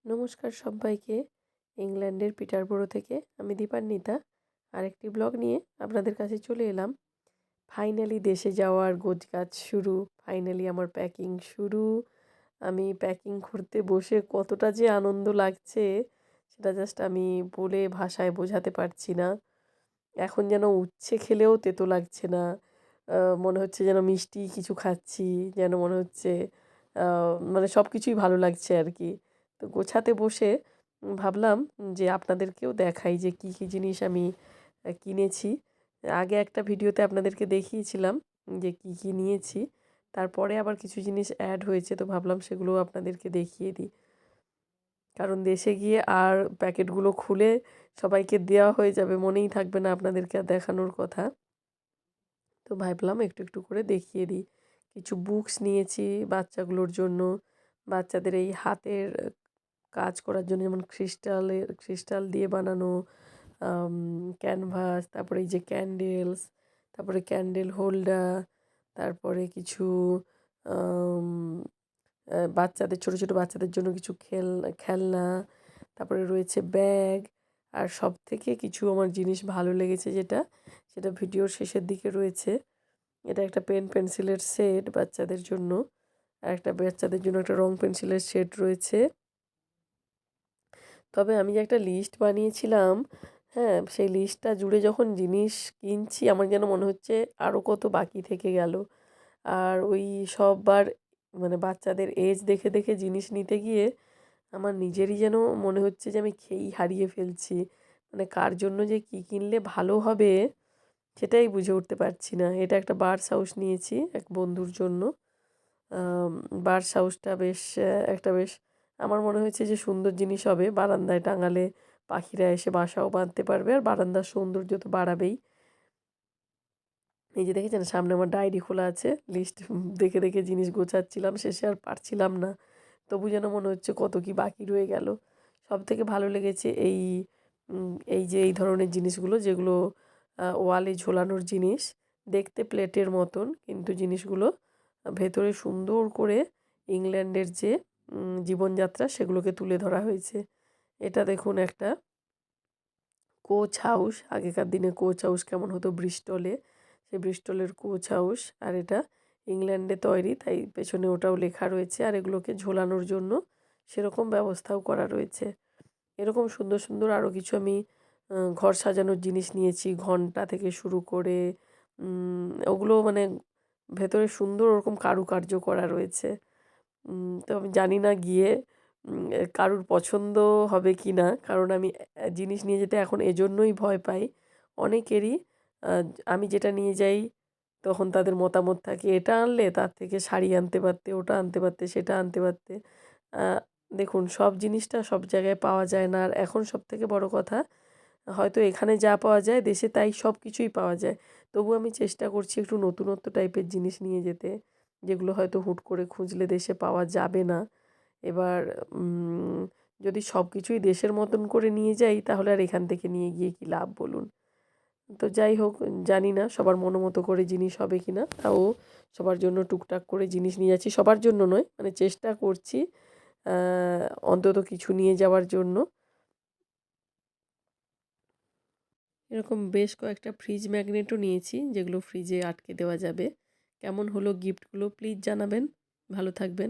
নমস্কার সবাইকে। ইংল্যান্ডের পিটারবরো থেকে আমি দীপান্বিতা আরেকটি ব্লগ নিয়ে আপনাদের কাছে চলে এলাম। ফাইনালি দেশে যাওয়ার গোছগাছ শুরু, ফাইনালি আমার প্যাকিং শুরু। আমি প্যাকিং করতে বসে কতটা যে আনন্দ লাগছে সেটা জাস্ট আমি বলে ভাষায় বোঝাতে পারছি না। এখন যেন উচ্ছে খেলেও তেতো লাগছে না। মনে হচ্ছে যেন মিষ্টি কিছু খাচ্ছি, যেন মনে হচ্ছে মানে সব কিছুই ভালো লাগছে আর কি। তো গোছাতে বসে ভাবলাম যে আপনাদেরকেও দেখাই যে কী কী জিনিস আমি কিনেছি। আগে একটা ভিডিওতে আপনাদেরকে দেখিয়েছিলাম যে কী কী নিয়েছি। তারপরে আবার কিছু জিনিস অ্যাড হয়েছে, তো ভাবলাম সেগুলোও আপনাদেরকে দেখিয়ে দিই। কারণ দেশে গিয়ে আর প্যাকেটগুলো খুলে সবাইকে দেওয়া হয়ে যাবে, মনেই থাকবে না আপনাদেরকে আর দেখানোর কথা। তো ভাবলাম একটু একটু করে দেখিয়ে দিই। কিছু বুকস নিয়েছি বাচ্চাগুলোর জন্য, বাচ্চাদের এই হাতের কাজ করার জন্য, যেমন ক্রিস্টাল দিয়ে বানানো ক্যানভাস, তারপরে এই যে ক্যান্ডেলস, তারপরে ক্যান্ডেল হোল্ডার, তারপরে কিছু আম বাচ্চাদের ছোটো ছোটো বাচ্চাদের জন্য কিছু খেলনা, তারপরে রয়েছে ব্যাগ। আর সবথেকে কিছু আমার জিনিস ভালো লেগেছে সেটা ভিডিওর শেষের দিকে রয়েছে। এটা একটা পেন পেন্সিলের সেট বাচ্চাদের জন্য, আর একটা বাচ্চাদের জন্য একটা রং পেন্সিলের সেট রয়েছে। তবে আমি যে একটা লিস্ট বানিয়েছিলাম, হ্যাঁ, সেই লিস্টটা জুড়ে যখন জিনিস কিনছি আমার যেন মনে হচ্ছে আরও কত বাকি থেকে গেল। আর ওই সববার মানে বাচ্চাদের এজ দেখে দেখে জিনিস নিতে গিয়ে আমার নিজেরই যেন মনে হচ্ছে যে আমি খেয়েই হারিয়ে ফেলছি। মানে কার জন্য যে কী কিনলে ভালো হবে সেটাই বুঝে উঠতে পারছি না। এটা একটা বার্ডস হাউস নিয়েছি এক বন্ধুর জন্য। বার্ডস হাউসটা বেশ আমার মনে হয়েছে যে সুন্দর জিনিস হবে। বারান্দায় টাঙালে পাখিরা এসে বাসাও বাঁধতে পারবে, আর বারান্দার সৌন্দর্য তো বাড়াবেই। এই যে দেখেছেন সামনে আমার ডায়েরি খোলা আছে, লিস্ট দেখে দেখে জিনিস গোছাচ্ছিলাম, শেষে আর পারছিলাম না। তবু যেন মনে হচ্ছে কত কি বাকি রয়ে গেল। সবথেকে ভালো লেগেছে এই যে এই ধরনের জিনিসগুলো, যেগুলো ওয়ালে ঝোলানোর জিনিস। দেখতে প্লেটের মতন, কিন্তু জিনিসগুলো ভেতরে সুন্দর করে ইংল্যান্ডের যে জীবনযাত্রা সেগুলোকে তুলে ধরা হয়েছে। এটা দেখুন একটা কোচ হাউস। আগেকার দিনে কোচ হাউস কেমন হতো ব্রিস্টলে, সেই ব্রিস্টলের কোচ হাউস। আর এটা ইংল্যান্ডে তৈরি, তাই পেছনে ওটাও লেখা রয়েছে। আর এগুলোকে ঝোলানোর জন্য সেরকম ব্যবস্থাও করা রয়েছে। এরকম সুন্দর সুন্দর আরও কিছু আমি ঘর সাজানোর জিনিস নিয়েছি, ঘন্টা থেকে শুরু করে ওগুলো মানে ভেতরে সুন্দর ওরকম কারুকার্য করা রয়েছে। তো আমি জানি না গিয়ে কারুর পছন্দ হবে কি না, কারণ আমি জিনিস নিয়ে যেতে এখন এজন্যই ভয় পাই। অনেকেরই আ আমি যেটা নিয়ে যাই তখন তাদের মতামত থাকে, "এটা আনলে তার থেকে শাড়ি আনতে পারতে, ওটা আনতে পারতে, সেটা আনতে পারতে।" আ দেখুন সব জিনিসটা সব জায়গায় পাওয়া যায় না। আর এখন সবথেকে বড় কথা, হয়তো এখানে যা পাওয়া যায় দেশে তাই সব কিছুই পাওয়া যায়। তবু আমি চেষ্টা করছি একটু নতুনত্ব টাইপের জিনিস নিয়ে যেতে, যেগুলো হয়তো হুট করে খুঁজলে দেশে পাওয়া যাবে না। এবার উম যদি সব কিছুই দেশের মতন করে নিয়ে যাই তাহলে আর এখান থেকে নিয়ে গিয়ে কী লাভ বলুন? তো যাই হোক, জানি না সবার মতো করে জিনিস হবে কিনা। তাও সবার জন্য টুকটাক করে জিনিস নিয়ে যাচ্ছি। সবার জন্য নয়, মানে চেষ্টা করছি আ অন্তত কিছু নিয়ে যাওয়ার জন্য। এরকম বেশ কয়েকটা ফ্রিজ ম্যাগনেটও নিয়েছি, যেগুলো ফ্রিজে আটকে দেওয়া যাবে। কেমন হলো গিফটগুলো প্লিজ জানাবেন। ভালো থাকবেন।